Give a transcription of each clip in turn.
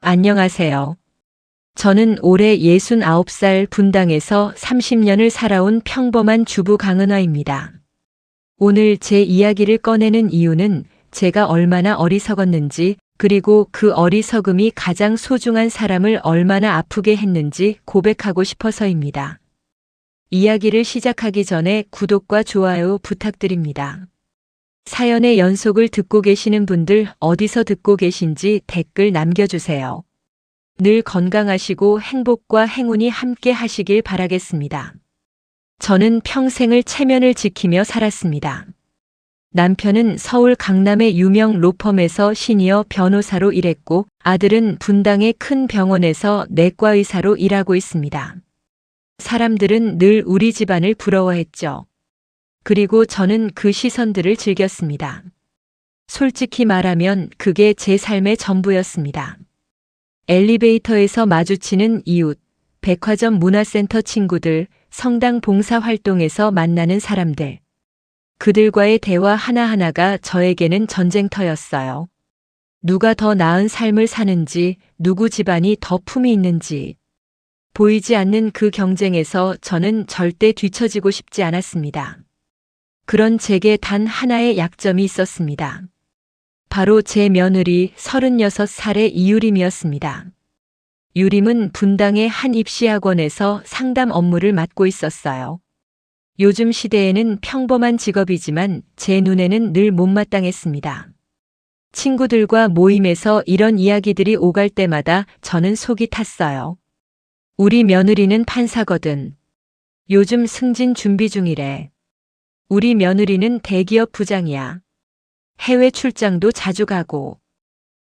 안녕하세요. 저는 올해 69살 분당에서 30년을 살아온 평범한 주부 강은화입니다. 오늘 제 이야기를 꺼내는 이유는 제가 얼마나 어리석었는지, 그리고 그 어리석음이 가장 소중한 사람을 얼마나 아프게 했는지 고백하고 싶어서입니다. 이야기를 시작하기 전에 구독과 좋아요 부탁드립니다. 사연의 연속을 듣고 계시는 분들 어디서 듣고 계신지 댓글 남겨주세요. 늘 건강하시고 행복과 행운이 함께 하시길 바라겠습니다. 저는 평생을 체면을 지키며 살았습니다. 남편은 서울 강남의 유명 로펌에서 시니어 변호사로 일했고, 아들은 분당의 큰 병원에서 내과의사로 일하고 있습니다. 사람들은 늘 우리 집안을 부러워했죠. 그리고 저는 그 시선들을 즐겼습니다. 솔직히 말하면 그게 제 삶의 전부였습니다. 엘리베이터에서 마주치는 이웃, 백화점 문화센터 친구들, 성당 봉사활동에서 만나는 사람들. 그들과의 대화 하나하나가 저에게는 전쟁터였어요. 누가 더 나은 삶을 사는지, 누구 집안이 더 품이 있는지. 보이지 않는 그 경쟁에서 저는 절대 뒤처지고 싶지 않았습니다. 그런 제게 단 하나의 약점이 있었습니다. 바로 제 며느리 36살의 이유림이었습니다. 유림은 분당의 한 입시학원에서 상담 업무를 맡고 있었어요. 요즘 시대에는 평범한 직업이지만 제 눈에는 늘 못마땅했습니다. 친구들과 모임에서 이런 이야기들이 오갈 때마다 저는 속이 탔어요. 우리 며느리는 판사거든. 요즘 승진 준비 중이래. 우리 며느리는 대기업 부장이야. 해외 출장도 자주 가고.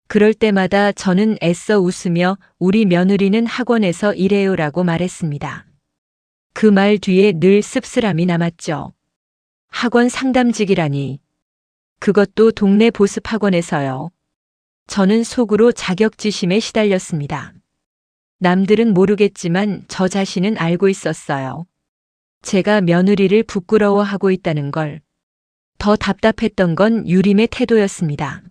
그럴 때마다 저는 애써 웃으며 우리 며느리는 학원에서 일해요라고 말했습니다. 그 말 뒤에 늘 씁쓸함이 남았죠. 학원 상담직이라니. 그것도 동네 보습 학원에서요. 저는 속으로 자격지심에 시달렸습니다. 남들은 모르겠지만 저 자신은 알고 있었어요. 제가 며느리를 부끄러워하고 있다는 걸. 더 답답했던 건 유림의 태도였습니다.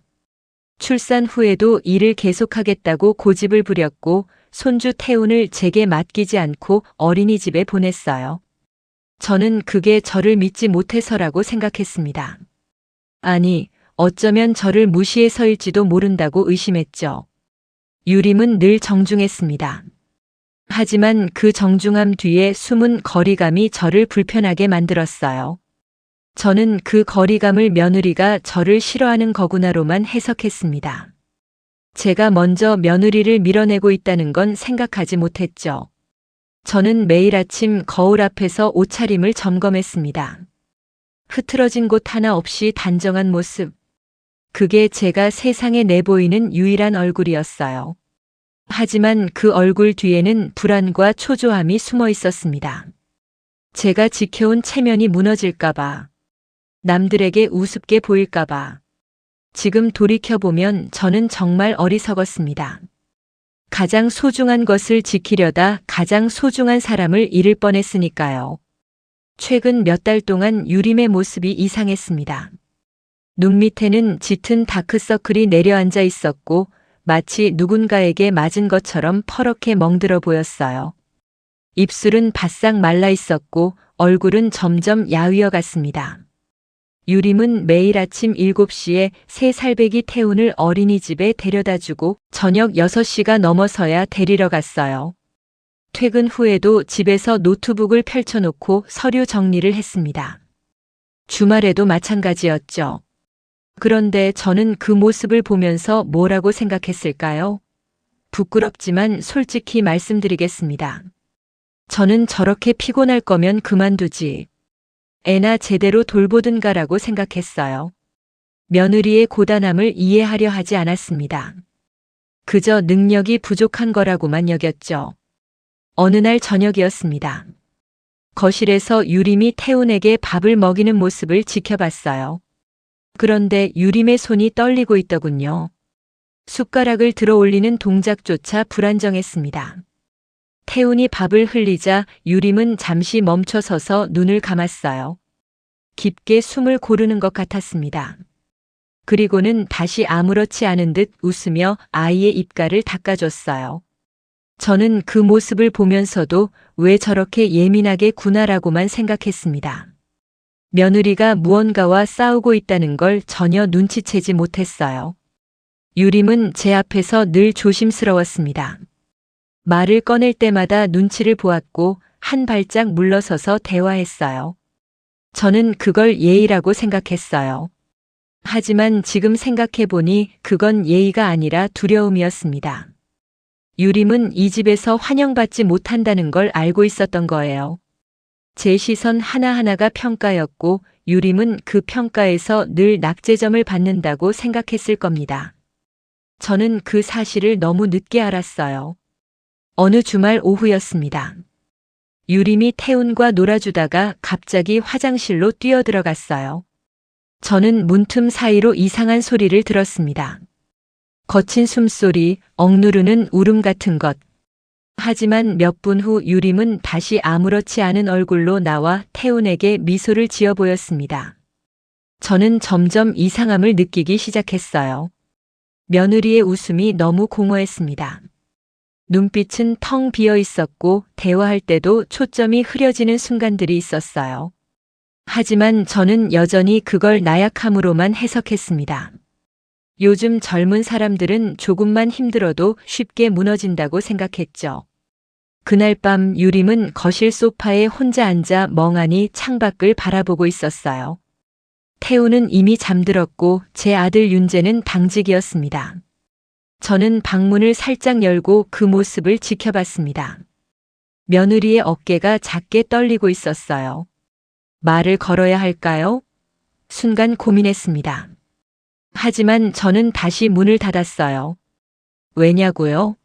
출산 후에도 일을 계속하겠다고 고집을 부렸고, 손주 태훈을 제게 맡기지 않고 어린이집에 보냈어요. 저는 그게 저를 믿지 못해서라고 생각했습니다. 아니, 어쩌면 저를 무시해서일지도 모른다고 의심했죠. 유림은 늘 정중했습니다. 하지만 그 정중함 뒤에 숨은 거리감이 저를 불편하게 만들었어요. 저는 그 거리감을 며느리가 저를 싫어하는 거구나로만 해석했습니다. 제가 먼저 며느리를 밀어내고 있다는 건 생각하지 못했죠. 저는 매일 아침 거울 앞에서 옷차림을 점검했습니다. 흐트러진 곳 하나 없이 단정한 모습. 그게 제가 세상에 내보이는 유일한 얼굴이었어요. 하지만 그 얼굴 뒤에는 불안과 초조함이 숨어 있었습니다. 제가 지켜온 체면이 무너질까봐. 남들에게 우습게 보일까봐. 지금 돌이켜보면 저는 정말 어리석었습니다. 가장 소중한 것을 지키려다 가장 소중한 사람을 잃을 뻔했으니까요. 최근 몇 달 동안 유림의 모습이 이상했습니다. 눈 밑에는 짙은 다크서클이 내려앉아 있었고, 마치 누군가에게 맞은 것처럼 퍼렇게 멍들어 보였어요. 입술은 바싹 말라 있었고 얼굴은 점점 야위어 갔습니다. 유림은 매일 아침 7시에 새 살배기 태훈을 어린이집에 데려다주고 저녁 6시가 넘어서야 데리러 갔어요. 퇴근 후에도 집에서 노트북을 펼쳐놓고 서류 정리를 했습니다. 주말에도 마찬가지였죠. 그런데 저는 그 모습을 보면서 뭐라고 생각했을까요? 부끄럽지만 솔직히 말씀드리겠습니다. 저는 저렇게 피곤할 거면 그만두지. 애나 제대로 돌보든가라고 생각했어요. 며느리의 고단함을 이해하려 하지 않았습니다. 그저 능력이 부족한 거라고만 여겼죠. 어느 날 저녁이었습니다. 거실에서 유림이 태훈에게 밥을 먹이는 모습을 지켜봤어요. 그런데 유림의 손이 떨리고 있더군요. 숟가락을 들어 올리는 동작조차 불안정했습니다. 태훈이 밥을 흘리자 유림은 잠시 멈춰서서 눈을 감았어요. 깊게 숨을 고르는 것 같았습니다. 그리고는 다시 아무렇지 않은 듯 웃으며 아이의 입가를 닦아줬어요. 저는 그 모습을 보면서도 왜 저렇게 예민하게 구나라고만 생각했습니다. 며느리가 무언가와 싸우고 있다는 걸 전혀 눈치채지 못했어요. 유림은 제 앞에서 늘 조심스러웠습니다. 말을 꺼낼 때마다 눈치를 보았고 한 발짝 물러서서 대화했어요. 저는 그걸 예의라고 생각했어요. 하지만 지금 생각해보니 그건 예의가 아니라 두려움이었습니다. 유림은 이 집에서 환영받지 못한다는 걸 알고 있었던 거예요. 제 시선 하나하나가 평가였고 유림은 그 평가에서 늘 낙제점을 받는다고 생각했을 겁니다. 저는 그 사실을 너무 늦게 알았어요. 어느 주말 오후였습니다. 유림이 태훈과 놀아주다가 갑자기 화장실로 뛰어들어갔어요. 저는 문틈 사이로 이상한 소리를 들었습니다. 거친 숨소리, 억누르는 울음 같은 것. 하지만 몇 분 후 유림은 다시 아무렇지 않은 얼굴로 나와 태훈에게 미소를 지어 보였습니다. 저는 점점 이상함을 느끼기 시작했어요. 며느리의 웃음이 너무 공허했습니다. 눈빛은 텅 비어 있었고 대화할 때도 초점이 흐려지는 순간들이 있었어요. 하지만 저는 여전히 그걸 나약함으로만 해석했습니다. 요즘 젊은 사람들은 조금만 힘들어도 쉽게 무너진다고 생각했죠. 그날 밤 유림은 거실 소파에 혼자 앉아 멍하니 창밖을 바라보고 있었어요. 태우는 이미 잠들었고 제 아들 윤재는 당직이었습니다. 저는 방문을 살짝 열고 그 모습을 지켜봤습니다. 며느리의 어깨가 작게 떨리고 있었어요. 말을 걸어야 할까요? 순간 고민했습니다. 하지만 저는 다시 문을 닫았어요. 왜냐고요?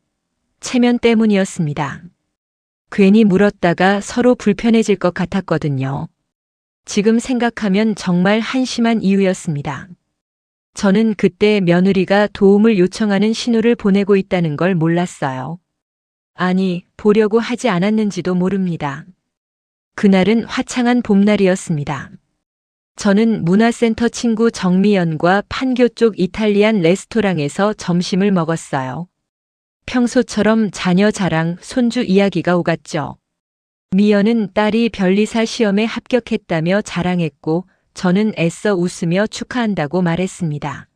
체면 때문이었습니다. 괜히 물었다가 서로 불편해질 것 같았거든요. 지금 생각하면 정말 한심한 이유였습니다. 저는 그때 며느리가 도움을 요청하는 신호를 보내고 있다는 걸 몰랐어요. 아니, 보려고 하지 않았는지도 모릅니다. 그날은 화창한 봄날이었습니다. 저는 문화센터 친구 정미연과 판교 쪽 이탈리안 레스토랑에서 점심을 먹었어요. 평소처럼 자녀 자랑, 손주 이야기가 오갔죠. 미연은 딸이 변리사 시험에 합격했다며 자랑했고 저는 애써 웃으며 축하한다고 말했습니다.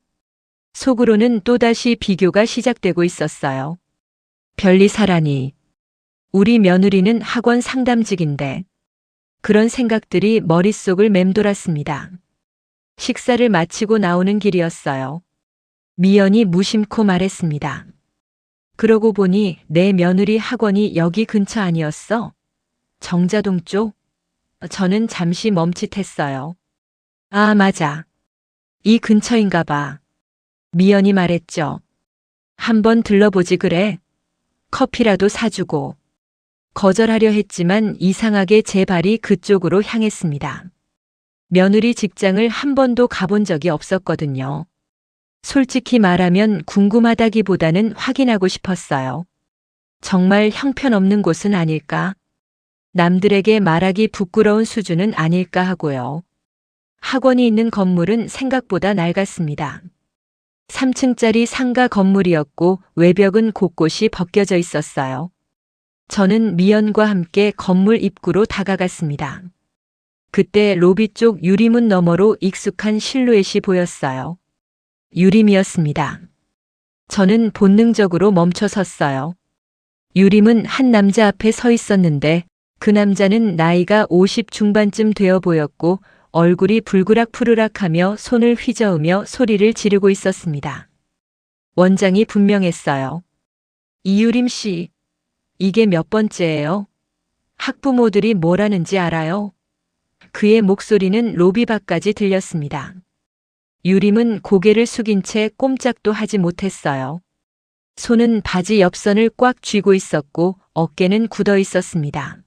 속으로는 또다시 비교가 시작되고 있었어요. 변리사라니. 우리 며느리는 학원 상담직인데. 그런 생각들이 머릿속을 맴돌았습니다. 식사를 마치고 나오는 길이었어요. 미연이 무심코 말했습니다. 그러고 보니 내 며느리 학원이 여기 근처 아니었어? 정자동 쪽? 저는 잠시 멈칫했어요. 아, 맞아. 이 근처인가 봐. 미연이 말했죠. 한번 들러보지 그래. 커피라도 사주고. 거절하려 했지만 이상하게 제 발이 그쪽으로 향했습니다. 며느리 직장을 한 번도 가본 적이 없었거든요. 솔직히 말하면 궁금하다기보다는 확인하고 싶었어요. 정말 형편없는 곳은 아닐까? 남들에게 말하기 부끄러운 수준은 아닐까 하고요. 학원이 있는 건물은 생각보다 낡았습니다. 3층짜리 상가 건물이었고 외벽은 곳곳이 벗겨져 있었어요. 저는 미연과 함께 건물 입구로 다가갔습니다. 그때 로비 쪽 유리문 너머로 익숙한 실루엣이 보였어요. 유림이었습니다. 저는 본능적으로 멈춰 섰어요. 유림은 한 남자 앞에 서 있었는데 그 남자는 나이가 50 중반쯤 되어 보였고 얼굴이 불그락푸르락하며 손을 휘저으며 소리를 지르고 있었습니다. 원장이 분명했어요. 이유림 씨, 이게 몇 번째예요? 학부모들이 뭐라는지 알아요? 그의 목소리는 로비 밖까지 들렸습니다. 유림은 고개를 숙인 채 꼼짝도 하지 못했어요. 손은 바지 옆선을 꽉 쥐고 있었고 어깨는 굳어 있었습니다.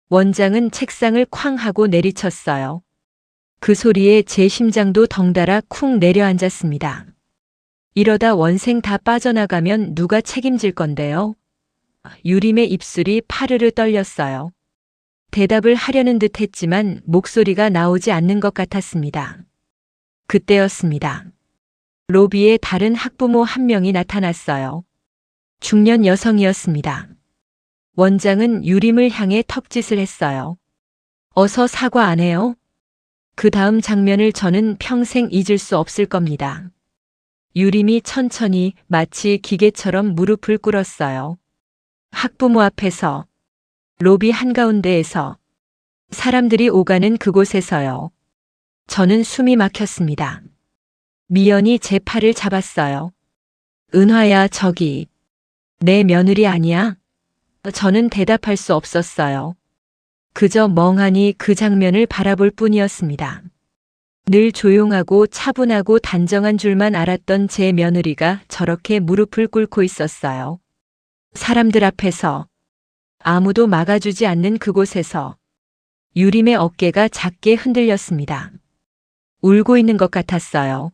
원장은 책상을 쾅 하고 내리쳤어요. 그 소리에 제 심장도 덩달아 쿵 내려앉았습니다. 이러다 원생 다 빠져나가면 누가 책임질 건데요? 유림의 입술이 파르르 떨렸어요. 대답을 하려는 듯 했지만 목소리가 나오지 않는 것 같았습니다. 그때였습니다. 로비에 다른 학부모 한 명이 나타났어요. 중년 여성이었습니다. 원장은 유림을 향해 턱짓을 했어요. 어서 사과 안 해요? 그 다음 장면을 저는 평생 잊을 수 없을 겁니다. 유림이 천천히 마치 기계처럼 무릎을 꿇었어요. 학부모 앞에서, 로비 한가운데에서, 사람들이 오가는 그곳에서요. 저는 숨이 막혔습니다. 미연이 제 팔을 잡았어요. 은화야, 저기. 내 며느리 아니야? 저는 대답할 수 없었어요. 그저 멍하니 그 장면을 바라볼 뿐이었습니다. 늘 조용하고 차분하고 단정한 줄만 알았던 제 며느리가 저렇게 무릎을 꿇고 있었어요. 사람들 앞에서, 아무도 막아주지 않는 그곳에서 유림의 어깨가 작게 흔들렸습니다. 울고 있는 것 같았어요.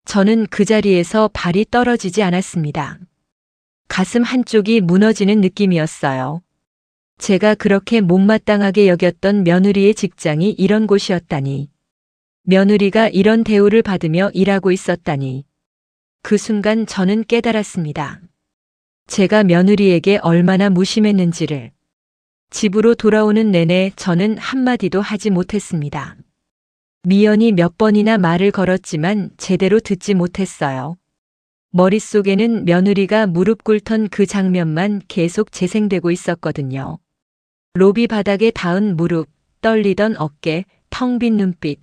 저는 그 자리에서 발이 떨어지지 않았습니다. 가슴 한쪽이 무너지는 느낌이었어요. 제가 그렇게 못마땅하게 여겼던 며느리의 직장이 이런 곳이었다니. 며느리가 이런 대우를 받으며 일하고 있었다니. 그 순간 저는 깨달았습니다. 제가 며느리에게 얼마나 무심했는지를. 집으로 돌아오는 내내 저는 한마디도 하지 못했습니다. 미연이 몇 번이나 말을 걸었지만 제대로 듣지 못했어요. 머릿속에는 며느리가 무릎 꿇던 그 장면만 계속 재생되고 있었거든요. 로비 바닥에 닿은 무릎, 떨리던 어깨, 텅 빈 눈빛.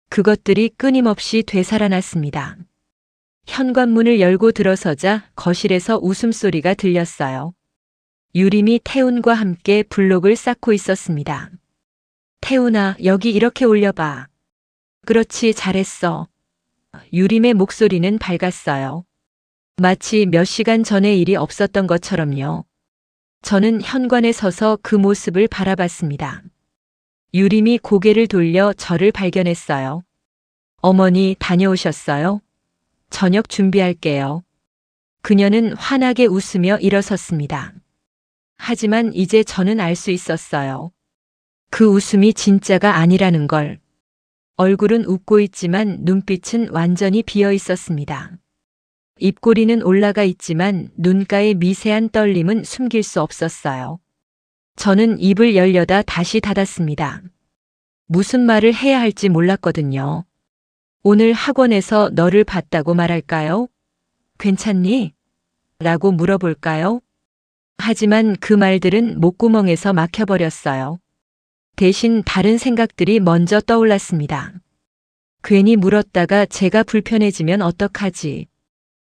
그것들이 끊임없이 되살아났습니다. 현관문을 열고 들어서자 거실에서 웃음소리가 들렸어요. 유림이 태훈과 함께 블록을 쌓고 있었습니다. 태훈아, 여기 이렇게 올려봐. 그렇지, 잘했어. 유림의 목소리는 밝았어요. 마치 몇 시간 전에 일이 없었던 것처럼요. 저는 현관에 서서 그 모습을 바라봤습니다. 유림이 고개를 돌려 저를 발견했어요. 어머니, 다녀오셨어요? 저녁 준비할게요. 그녀는 환하게 웃으며 일어섰습니다. 하지만 이제 저는 알 수 있었어요. 그 웃음이 진짜가 아니라는 걸. 얼굴은 웃고 있지만 눈빛은 완전히 비어 있었습니다. 입꼬리는 올라가 있지만 눈가의 미세한 떨림은 숨길 수 없었어요. 저는 입을 열려다 다시 닫았습니다. 무슨 말을 해야 할지 몰랐거든요. 오늘 학원에서 너를 봤다고 말할까요? 괜찮니? 라고 물어볼까요? 하지만 그 말들은 목구멍에서 막혀버렸어요. 대신 다른 생각들이 먼저 떠올랐습니다. 괜히 물었다가 제가 불편해지면 어떡하지?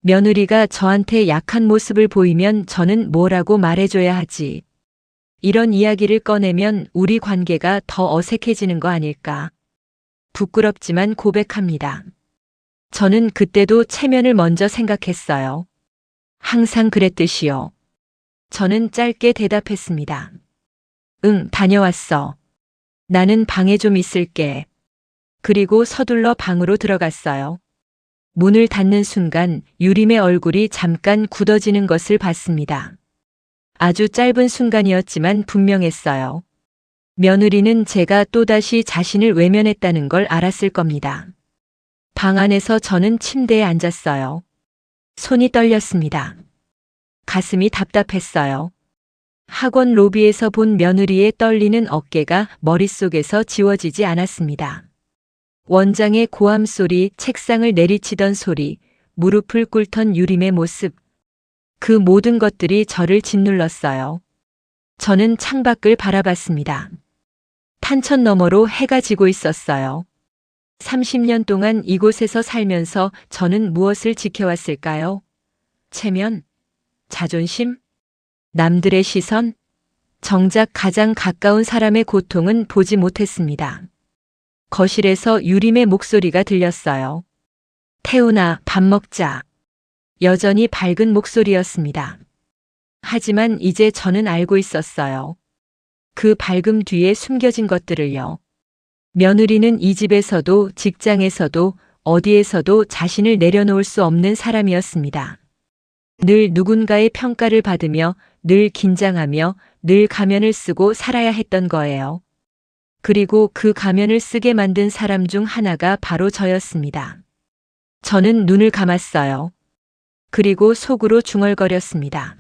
며느리가 저한테 약한 모습을 보이면 저는 뭐라고 말해줘야 하지? 이런 이야기를 꺼내면 우리 관계가 더 어색해지는 거 아닐까? 부끄럽지만 고백합니다. 저는 그때도 체면을 먼저 생각했어요. 항상 그랬듯이요. 저는 짧게 대답했습니다. 응, 다녀왔어. 나는 방에 좀 있을게. 그리고 서둘러 방으로 들어갔어요. 문을 닫는 순간 유림의 얼굴이 잠깐 굳어지는 것을 봤습니다. 아주 짧은 순간이었지만 분명했어요. 며느리는 제가 또다시 자신을 외면했다는 걸 알았을 겁니다. 방 안에서 저는 침대에 앉았어요. 손이 떨렸습니다. 가슴이 답답했어요. 학원 로비에서 본 며느리의 떨리는 어깨가 머릿속에서 지워지지 않았습니다. 원장의 고함 소리, 책상을 내리치던 소리, 무릎을 꿇던 유림의 모습. 그 모든 것들이 저를 짓눌렀어요. 저는 창밖을 바라봤습니다. 탄천 너머로 해가 지고 있었어요. 30년 동안 이곳에서 살면서 저는 무엇을 지켜왔을까요? 체면? 자존심? 남들의 시선? 정작 가장 가까운 사람의 고통은 보지 못했습니다. 거실에서 유림의 목소리가 들렸어요. 태훈아, 밥 먹자. 여전히 밝은 목소리였습니다. 하지만 이제 저는 알고 있었어요. 그 밝음 뒤에 숨겨진 것들을요. 며느리는 이 집에서도 직장에서도 어디에서도 자신을 내려놓을 수 없는 사람이었습니다. 늘 누군가의 평가를 받으며 늘 긴장하며 늘 가면을 쓰고 살아야 했던 거예요. 그리고 그 가면을 쓰게 만든 사람 중 하나가 바로 저였습니다. 저는 눈을 감았어요. 그리고 속으로 중얼거렸습니다.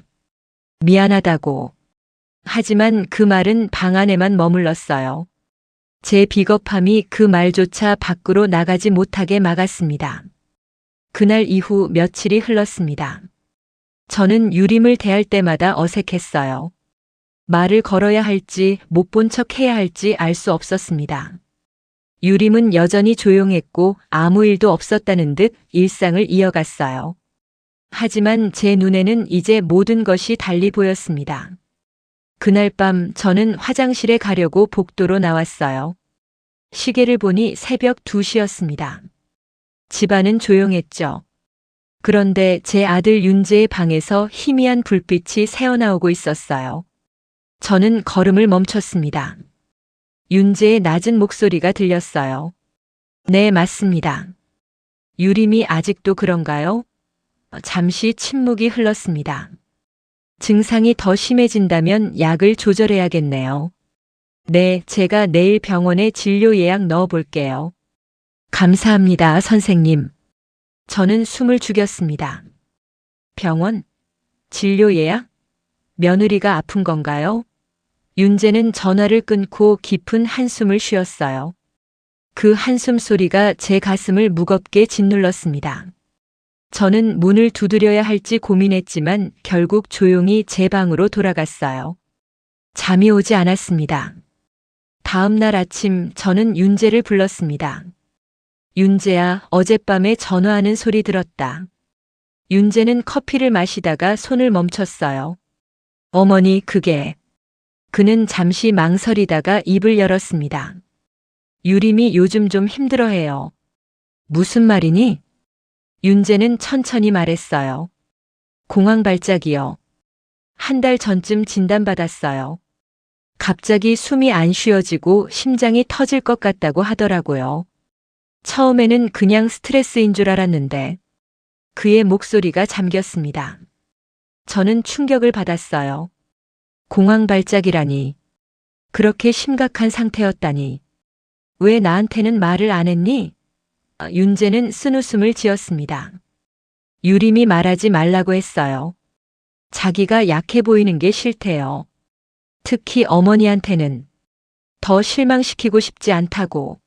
미안하다고. 하지만 그 말은 방 안에만 머물렀어요. 제 비겁함이 그 말조차 밖으로 나가지 못하게 막았습니다. 그날 이후 며칠이 흘렀습니다. 저는 유림을 대할 때마다 어색했어요. 말을 걸어야 할지 못 본 척 해야 할지 알 수 없었습니다. 유림은 여전히 조용했고 아무 일도 없었다는 듯 일상을 이어갔어요. 하지만 제 눈에는 이제 모든 것이 달리 보였습니다. 그날 밤 저는 화장실에 가려고 복도로 나왔어요. 시계를 보니 새벽 2시였습니다. 집안은 조용했죠. 그런데 제 아들 윤재의 방에서 희미한 불빛이 새어나오고 있었어요. 저는 걸음을 멈췄습니다. 윤재의 낮은 목소리가 들렸어요. 네, 맞습니다. 유림이 아직도 그런가요? 잠시 침묵이 흘렀습니다. 증상이 더 심해진다면 약을 조절해야겠네요. 네, 제가 내일 병원에 진료 예약 넣어 볼게요. 감사합니다, 선생님. 저는 숨을 죽였습니다. 병원? 진료 예약? 며느리가 아픈 건가요? 윤재는 전화를 끊고 깊은 한숨을 쉬었어요. 그 한숨 소리가 제 가슴을 무겁게 짓눌렀습니다. 저는 문을 두드려야 할지 고민했지만 결국 조용히 제 방으로 돌아갔어요. 잠이 오지 않았습니다. 다음 날 아침 저는 윤재를 불렀습니다. 윤재야, 어젯밤에 전화하는 소리 들었다. 윤재는 커피를 마시다가 손을 멈췄어요. 어머니, 그게... 그는 잠시 망설이다가 입을 열었습니다. 유림이 요즘 좀 힘들어해요. 무슨 말이니? 윤재는 천천히 말했어요. 공황 발작이요. 한 달 전쯤 진단받았어요. 갑자기 숨이 안 쉬어지고 심장이 터질 것 같다고 하더라고요. 처음에는 그냥 스트레스인 줄 알았는데 그의 목소리가 잠겼습니다. 저는 충격을 받았어요. 공황 발작이라니. 그렇게 심각한 상태였다니. 왜 나한테는 말을 안 했니? 윤재는 쓴웃음을 지었습니다. 유림이 말하지 말라고 했어요. 자기가 약해 보이는 게 싫대요. 특히 어머니한테는 더 실망시키고 싶지 않다고.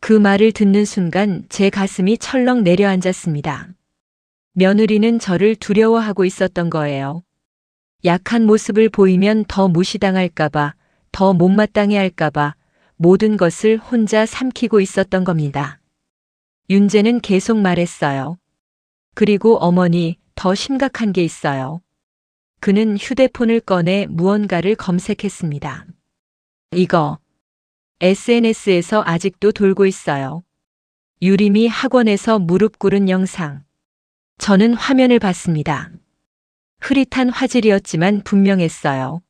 그 말을 듣는 순간 제 가슴이 철렁 내려앉았습니다. 며느리는 저를 두려워하고 있었던 거예요. 약한 모습을 보이면 더 무시당할까봐, 더 못마땅해 할까봐 모든 것을 혼자 삼키고 있었던 겁니다. 윤재는 계속 말했어요. 그리고 어머니, 더 심각한 게 있어요. 그는 휴대폰을 꺼내 무언가를 검색했습니다. 이거 SNS에서 아직도 돌고 있어요. 유림이 학원에서 무릎 꿇은 영상. 저는 화면을 봤습니다. 흐릿한 화질이었지만 분명했어요.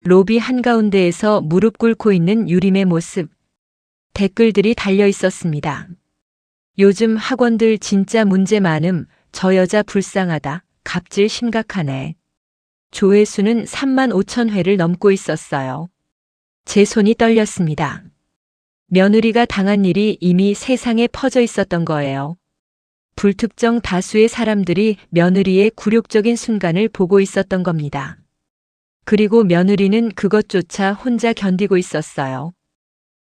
로비 한가운데에서 무릎 꿇고 있는 유림의 모습. 댓글들이 달려 있었습니다. 요즘 학원들 진짜 문제 많음, 저 여자 불쌍하다, 갑질 심각하네. 조회수는 35,000회를 넘고 있었어요. 제 손이 떨렸습니다. 며느리가 당한 일이 이미 세상에 퍼져 있었던 거예요. 불특정 다수의 사람들이 며느리의 굴욕적인 순간을 보고 있었던 겁니다. 그리고 며느리는 그것조차 혼자 견디고 있었어요.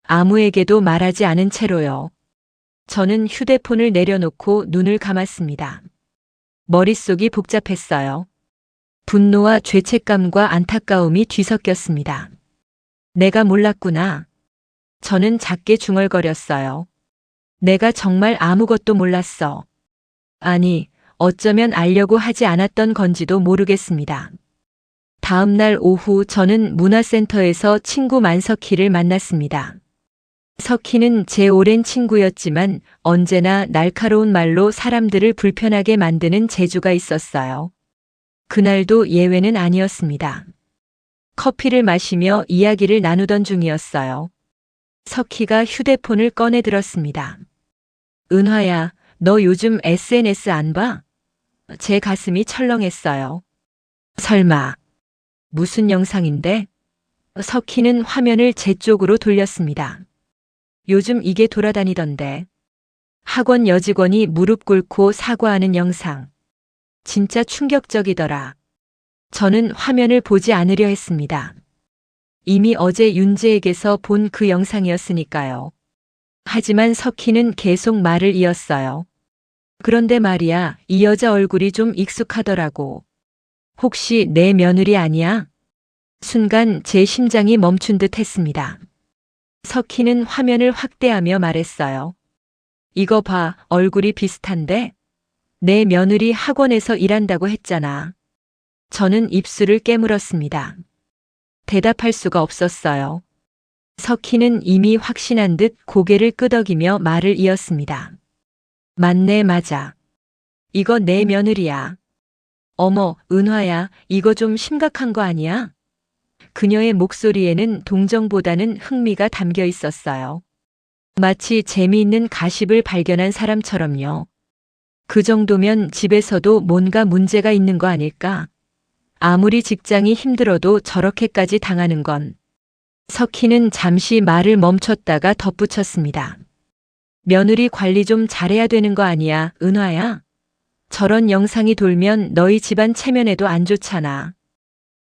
아무에게도 말하지 않은 채로요. 저는 휴대폰을 내려놓고 눈을 감았습니다. 머릿속이 복잡했어요. 분노와 죄책감과 안타까움이 뒤섞였습니다. 내가 몰랐구나. 저는 작게 중얼거렸어요. 내가 정말 아무것도 몰랐어. 아니, 어쩌면 알려고 하지 않았던 건지도 모르겠습니다. 다음 날 오후 저는 문화센터에서 친구 만석희를 만났습니다. 석희는 제 오랜 친구였지만 언제나 날카로운 말로 사람들을 불편하게 만드는 재주가 있었어요. 그날도 예외는 아니었습니다. 커피를 마시며 이야기를 나누던 중이었어요. 석희가 휴대폰을 꺼내 들었습니다. 은화야, 너 요즘 SNS 안 봐? 제 가슴이 철렁했어요. 설마. 무슨 영상인데? 석희는 화면을 제 쪽으로 돌렸습니다. 요즘 이게 돌아다니던데. 학원 여직원이 무릎 꿇고 사과하는 영상. 진짜 충격적이더라. 저는 화면을 보지 않으려 했습니다. 이미 어제 윤재에게서 본 그 영상이었으니까요. 하지만 석희는 계속 말을 이었어요. 그런데 말이야, 이 여자 얼굴이 좀 익숙하더라고. 혹시 내 며느리 아니야? 순간 제 심장이 멈춘 듯 했습니다. 석희는 화면을 확대하며 말했어요. 이거 봐, 얼굴이 비슷한데? 내 며느리 학원에서 일한다고 했잖아. 저는 입술을 깨물었습니다. 대답할 수가 없었어요. 석희는 이미 확신한 듯 고개를 끄덕이며 말을 이었습니다. 맞네, 맞아. 이거 내 며느리야. 어머, 은화야, 이거 좀 심각한 거 아니야? 그녀의 목소리에는 동정보다는 흥미가 담겨 있었어요. 마치 재미있는 가십을 발견한 사람처럼요. 그 정도면 집에서도 뭔가 문제가 있는 거 아닐까? 아무리 직장이 힘들어도 저렇게까지 당하는 건. 석희는 잠시 말을 멈췄다가 덧붙였습니다. 며느리 관리 좀 잘해야 되는 거 아니야, 은화야? 저런 영상이 돌면 너희 집안 체면에도 안 좋잖아.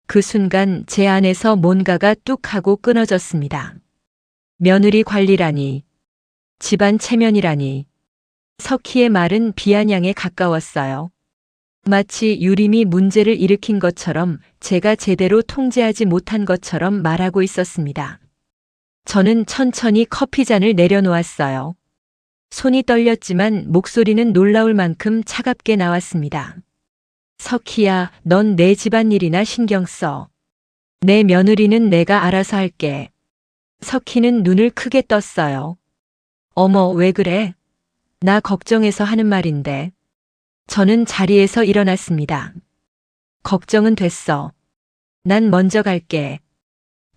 그 순간 제 안에서 뭔가가 뚝 하고 끊어졌습니다. 며느리 관리라니. 집안 체면이라니. 석희의 말은 비아냥에 가까웠어요. 마치 유림이 문제를 일으킨 것처럼 제가 제대로 통제하지 못한 것처럼 말하고 있었습니다. 저는 천천히 커피잔을 내려놓았어요. 손이 떨렸지만 목소리는 놀라울 만큼 차갑게 나왔습니다. 석희야, 넌 내 집안일이나 신경 써. 내 며느리는 내가 알아서 할게. 석희는 눈을 크게 떴어요. 어머, 왜 그래? 나 걱정해서 하는 말인데. 저는 자리에서 일어났습니다. 걱정은 됐어. 난 먼저 갈게.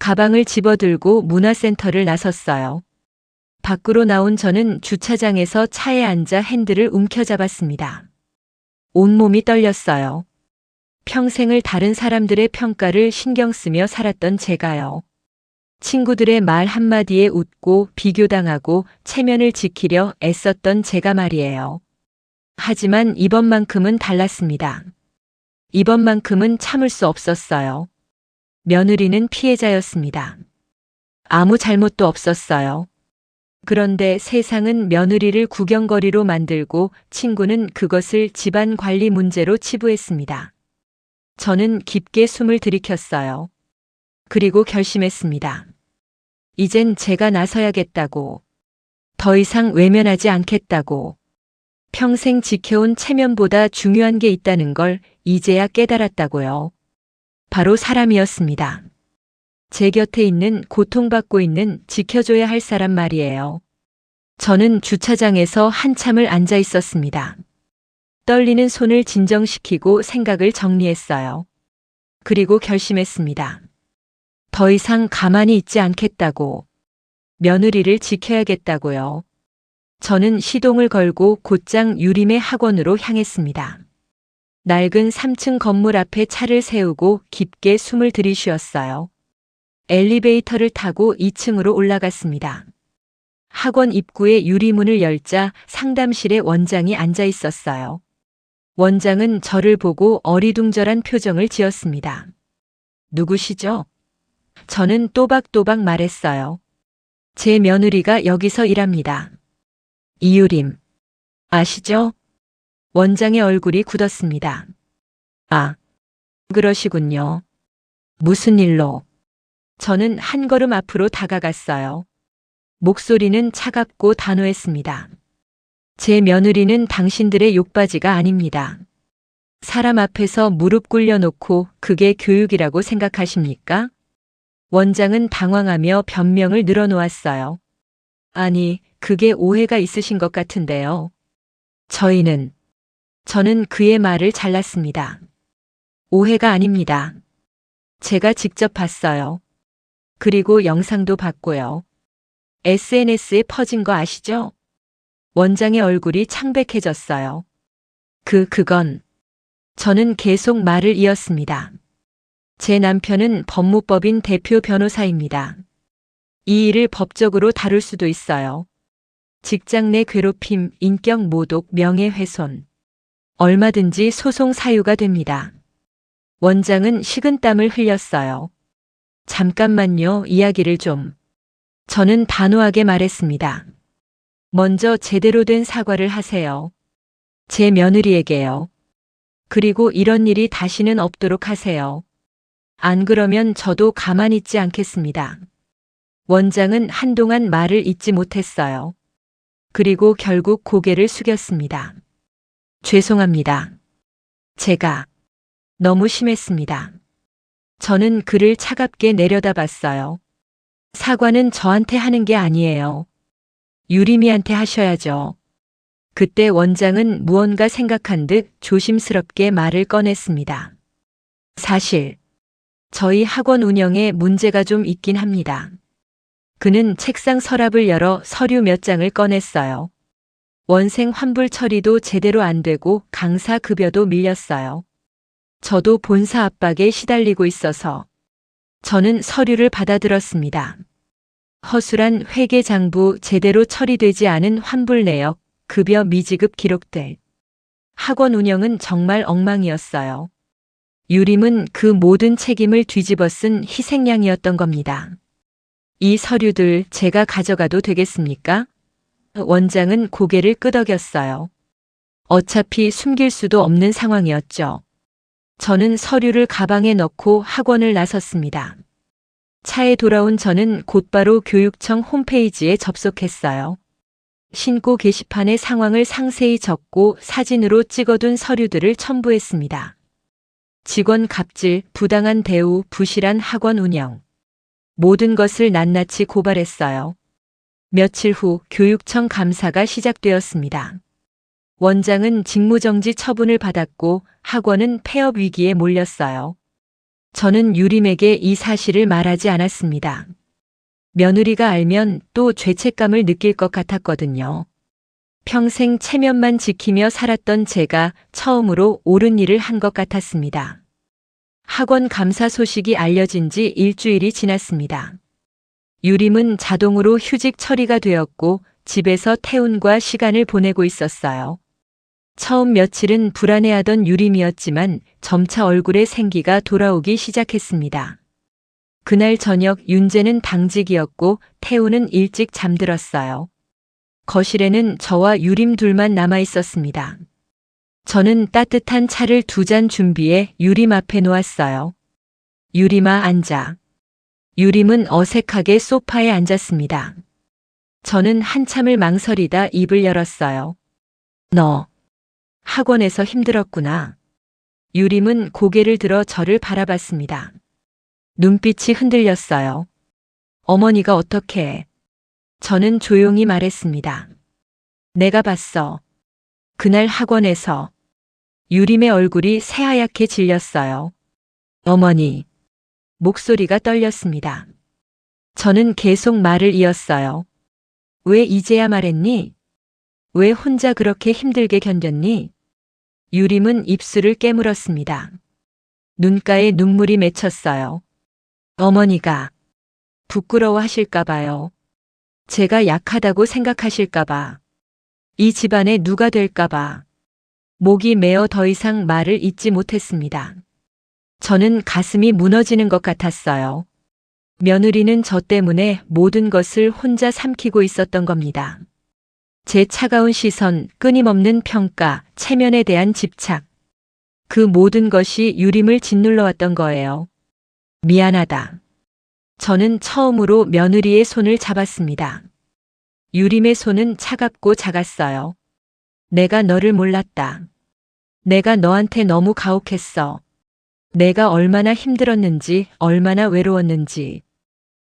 가방을 집어들고 문화센터를 나섰어요. 밖으로 나온 저는 주차장에서 차에 앉아 핸들을 움켜잡았습니다. 온몸이 떨렸어요. 평생을 다른 사람들의 평가를 신경 쓰며 살았던 제가요. 친구들의 말 한마디에 웃고 비교당하고 체면을 지키려 애썼던 제가 말이에요. 하지만 이번만큼은 달랐습니다. 이번만큼은 참을 수 없었어요. 며느리는 피해자였습니다. 아무 잘못도 없었어요. 그런데 세상은 며느리를 구경거리로 만들고 친구는 그것을 집안 관리 문제로 치부했습니다. 저는 깊게 숨을 들이켰어요. 그리고 결심했습니다. 이젠 제가 나서야겠다고. 더 이상 외면하지 않겠다고. 평생 지켜온 체면보다 중요한 게 있다는 걸 이제야 깨달았다고요. 바로 사람이었습니다. 제 곁에 있는 고통받고 있는 지켜줘야 할 사람 말이에요. 저는 주차장에서 한참을 앉아 있었습니다. 떨리는 손을 진정시키고 생각을 정리했어요. 그리고 결심했습니다. 더 이상 가만히 있지 않겠다고. 며느리를 지켜야겠다고요. 저는 시동을 걸고 곧장 유림의 학원으로 향했습니다. 낡은 3층 건물 앞에 차를 세우고 깊게 숨을 들이쉬었어요. 엘리베이터를 타고 2층으로 올라갔습니다. 학원 입구에 유리문을 열자 상담실에 원장이 앉아 있었어요. 원장은 저를 보고 어리둥절한 표정을 지었습니다. 누구시죠? 저는 또박또박 말했어요. 제 며느리가 여기서 일합니다. 이유림. 아시죠? 원장의 얼굴이 굳었습니다. 아, 그러시군요. 무슨 일로? 저는 한 걸음 앞으로 다가갔어요. 목소리는 차갑고 단호했습니다. 제 며느리는 당신들의 욕바지가 아닙니다. 사람 앞에서 무릎 꿇려놓고 그게 교육이라고 생각하십니까? 원장은 당황하며 변명을 늘어놓았어요. 아니, 그게 오해가 있으신 것 같은데요. 저는 그의 말을 잘랐습니다. 오해가 아닙니다. 제가 직접 봤어요. 그리고 영상도 봤고요. SNS에 퍼진 거 아시죠? 원장의 얼굴이 창백해졌어요. 그건. 저는 계속 말을 이었습니다. 제 남편은 법무법인 대표 변호사입니다. 이 일을 법적으로 다룰 수도 있어요. 직장 내 괴롭힘, 인격 모독, 명예훼손. 얼마든지 소송 사유가 됩니다. 원장은 식은땀을 흘렸어요. 잠깐만요, 이야기를 좀. 저는 단호하게 말했습니다. 먼저 제대로 된 사과를 하세요. 제 며느리에게요. 그리고 이런 일이 다시는 없도록 하세요. 안 그러면 저도 가만히 있지 않겠습니다. 원장은 한동안 말을 잇지 못했어요. 그리고 결국 고개를 숙였습니다. 죄송합니다. 제가 너무 심했습니다. 저는 그를 차갑게 내려다봤어요. 사과는 저한테 하는 게 아니에요. 유림이한테 하셔야죠. 그때 원장은 무언가 생각한 듯 조심스럽게 말을 꺼냈습니다. 사실 저희 학원 운영에 문제가 좀 있긴 합니다. 그는 책상 서랍을 열어 서류 몇 장을 꺼냈어요. 원생 환불 처리도 제대로 안 되고 강사 급여도 밀렸어요. 저도 본사 압박에 시달리고 있어서 저는 서류를 받아들었습니다. 허술한 회계장부, 제대로 처리되지 않은 환불 내역, 급여 미지급 기록들. 학원 운영은 정말 엉망이었어요. 유림은 그 모든 책임을 뒤집어 쓴 희생양이었던 겁니다. 이 서류들 제가 가져가도 되겠습니까? 원장은 고개를 끄덕였어요. 어차피 숨길 수도 없는 상황이었죠. 저는 서류를 가방에 넣고 학원을 나섰습니다. 차에 돌아온 저는 곧바로 교육청 홈페이지에 접속했어요. 신고 게시판에 상황을 상세히 적고 사진으로 찍어둔 서류들을 첨부했습니다. 직원 갑질, 부당한 대우, 부실한 학원 운영. 모든 것을 낱낱이 고발했어요. 며칠 후 교육청 감사가 시작되었습니다. 원장은 직무정지 처분을 받았고 학원은 폐업 위기에 몰렸어요. 저는 유림에게 이 사실을 말하지 않았습니다. 며느리가 알면 또 죄책감을 느낄 것 같았거든요. 평생 체면만 지키며 살았던 제가 처음으로 옳은 일을 한 것 같았습니다. 학원 감사 소식이 알려진 지 일주일이 지났습니다. 유림은 자동으로 휴직 처리가 되었고 집에서 태훈과 시간을 보내고 있었어요. 처음 며칠은 불안해하던 유림이었지만 점차 얼굴에 생기가 돌아오기 시작했습니다. 그날 저녁 윤재는 당직이었고 태훈은 일찍 잠들었어요. 거실에는 저와 유림 둘만 남아 있었습니다. 저는 따뜻한 차를 2잔 준비해 유림 앞에 놓았어요. 유림아, 앉아. 유림은 어색하게 소파에 앉았습니다. 저는 한참을 망설이다 입을 열었어요. 너 학원에서 힘들었구나. 유림은 고개를 들어 저를 바라봤습니다. 눈빛이 흔들렸어요. 어머니가 어떻게 해? 저는 조용히 말했습니다. 내가 봤어. 그날 학원에서. 유림의 얼굴이 새하얗게 질렸어요. 어머니. 목소리가 떨렸습니다. 저는 계속 말을 이었어요. 왜 이제야 말했니? 왜 혼자 그렇게 힘들게 견뎠니? 유림은 입술을 깨물었습니다. 눈가에 눈물이 맺혔어요. 어머니가 부끄러워하실까봐요. 제가 약하다고 생각하실까봐. 이 집안에 누가 될까봐. 목이 메어 더 이상 말을 잇지 못했습니다. 저는 가슴이 무너지는 것 같았어요. 며느리는 저 때문에 모든 것을 혼자 삼키고 있었던 겁니다. 제 차가운 시선, 끊임없는 평가, 체면에 대한 집착. 그 모든 것이 유림을 짓눌러왔던 거예요. 미안하다. 저는 처음으로 며느리의 손을 잡았습니다. 유림의 손은 차갑고 작았어요. 내가 너를 몰랐다. 내가 너한테 너무 가혹했어. 내가 얼마나 힘들었는지, 얼마나 외로웠는지.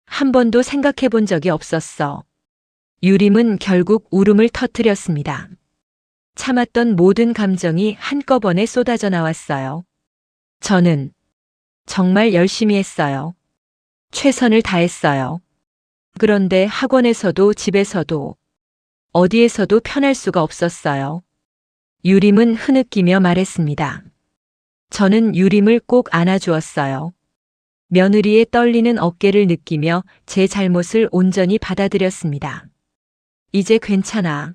한 번도 생각해 본 적이 없었어. 유림은 결국 울음을 터뜨렸습니다. 참았던 모든 감정이 한꺼번에 쏟아져 나왔어요. 저는 정말 열심히 했어요. 최선을 다했어요. 그런데 학원에서도 집에서도 어디에서도 편할 수가 없었어요. 유림은 흐느끼며 말했습니다. 저는 유림을 꼭 안아주었어요. 며느리의 떨리는 어깨를 느끼며 제 잘못을 온전히 받아들였습니다. 이제 괜찮아.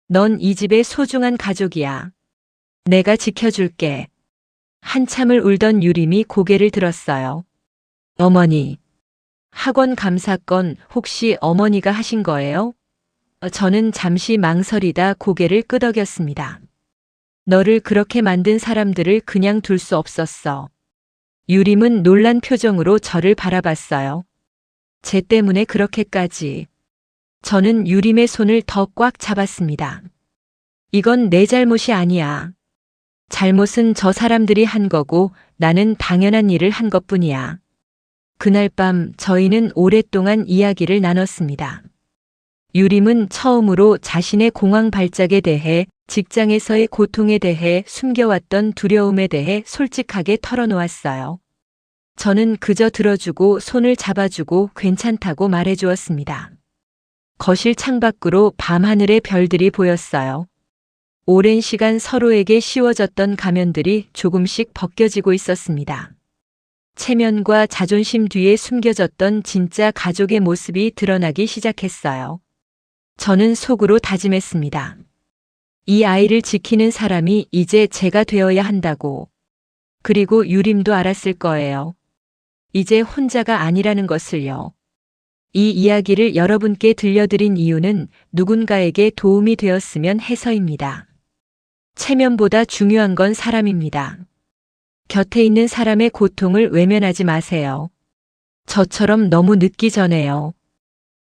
넌 이 집의 소중한 가족이야. 내가 지켜줄게. 한참을 울던 유림이 고개를 들었어요. 어머니, 학원 감사건 혹시 어머니가 하신 거예요? 저는 잠시 망설이다 고개를 끄덕였습니다. 너를 그렇게 만든 사람들을 그냥 둘 수 없었어. 유림은 놀란 표정으로 저를 바라봤어요. 쟤 때문에 그렇게까지. 저는 유림의 손을 더 꽉 잡았습니다. 이건 내 잘못이 아니야. 잘못은 저 사람들이 한 거고 나는 당연한 일을 한 것뿐이야. 그날 밤 저희는 오랫동안 이야기를 나눴습니다. 유림은 처음으로 자신의 공황 발작에 대해, 직장에서의 고통에 대해, 숨겨왔던 두려움에 대해 솔직하게 털어놓았어요. 저는 그저 들어주고 손을 잡아주고 괜찮다고 말해주었습니다. 거실 창밖으로 밤하늘의 별들이 보였어요. 오랜 시간 서로에게 씌워졌던 가면들이 조금씩 벗겨지고 있었습니다. 체면과 자존심 뒤에 숨겨졌던 진짜 가족의 모습이 드러나기 시작했어요. 저는 속으로 다짐했습니다. 이 아이를 지키는 사람이 이제 제가 되어야 한다고. 그리고 유림도 알았을 거예요. 이제 혼자가 아니라는 것을요. 이 이야기를 여러분께 들려드린 이유는 누군가에게 도움이 되었으면 해서입니다. 체면보다 중요한 건 사람입니다. 곁에 있는 사람의 고통을 외면하지 마세요. 저처럼 너무 늦기 전에요.